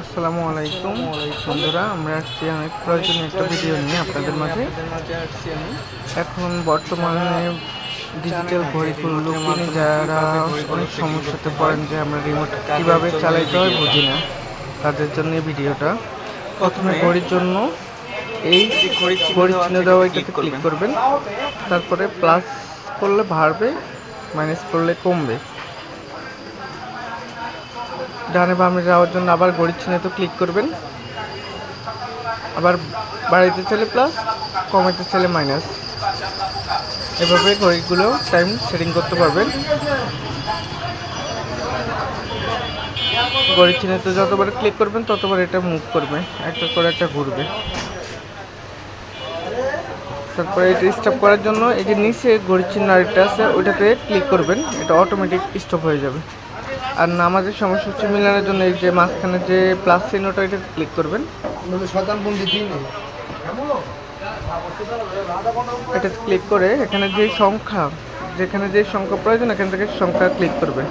আসসালামু আলাইকুম বন্ধুরা, আমরা আসছি অনেক প্রয়োজনীয় একটা ভিডিও নিয়ে আপনাদের মাঝে। এখন বর্তমানে ডিজিটাল ঘড়িগুলো কিনে যারা অনেক সমস্যাতে পড়েন যে আমরা রিমোট কীভাবে চালাইতে হয় বুঝি না, তাদের জন্য এই ভিডিওটা। প্রথমে ঘড়ির জন্য এই ঘড়ির চিহ্ন দেওয়া এটাতে ক্লিক করবেন, তারপরে প্লাস করলে বাড়বে, মাইনাস করলে কমবে। ডানে বামে যাওয়ার জন্য আবার ঘড়ির চিহ্নেতে ক্লিক করবেন, আবার বাড়াইতে চাইলে প্লাস, কমাইতে চাইলে মাইনাস। এভাবে ঘড়িগুলো টাইম সেটিং করতে পারবেন। ঘড়ির চিহ্নেতে যতবার ক্লিক করবেন ততবার এটা মুভ করবে, একটা করে একটা ঘুরবে। তারপরে এটা স্টপ করার জন্য এই যে নিচে ঘড়ির চিহ্ন আরেকটা আছে, ওইটাতে ক্লিক করবেন, এটা অটোমেটিক স্টপ হয়ে যাবে। আর নামাজের সময়সূচি মিলানোর জন্য এই যে মাঝখানে যে প্লাস চিহ্ন ওটা, এটা ক্লিক করবেন। এটা ক্লিক করে এখানে যেখানে যে সংখ্যা প্রয়োজন এখান থেকে সংখ্যা ক্লিক করবে,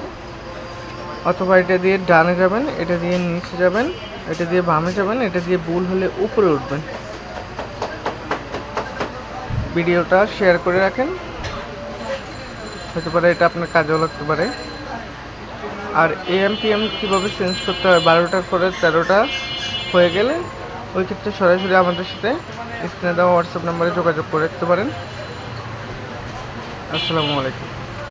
অথবা এটা দিয়ে ডানে যাবেন, এটা দিয়ে নিচে যাবেন, এটা দিয়ে বামে যাবেন, এটা দিয়ে ভুল হলে উপরে উঠবেন। ভিডিওটা শেয়ার করে রাখেন, হতে পারে এটা আপনার কাজেও লাগতে পারে। আর AM/PM কীভাবে চেঞ্জ করতে হয়, 12টার পরে 13টা হয়ে গেলে ওই ক্ষেত্রে সরাসরি আমাদের সাথে স্ক্রিনে দেওয়া হোয়াটসঅ্যাপ নাম্বারে যোগাযোগ করে রাখতে পারেন। আসসালামু আলাইকুম।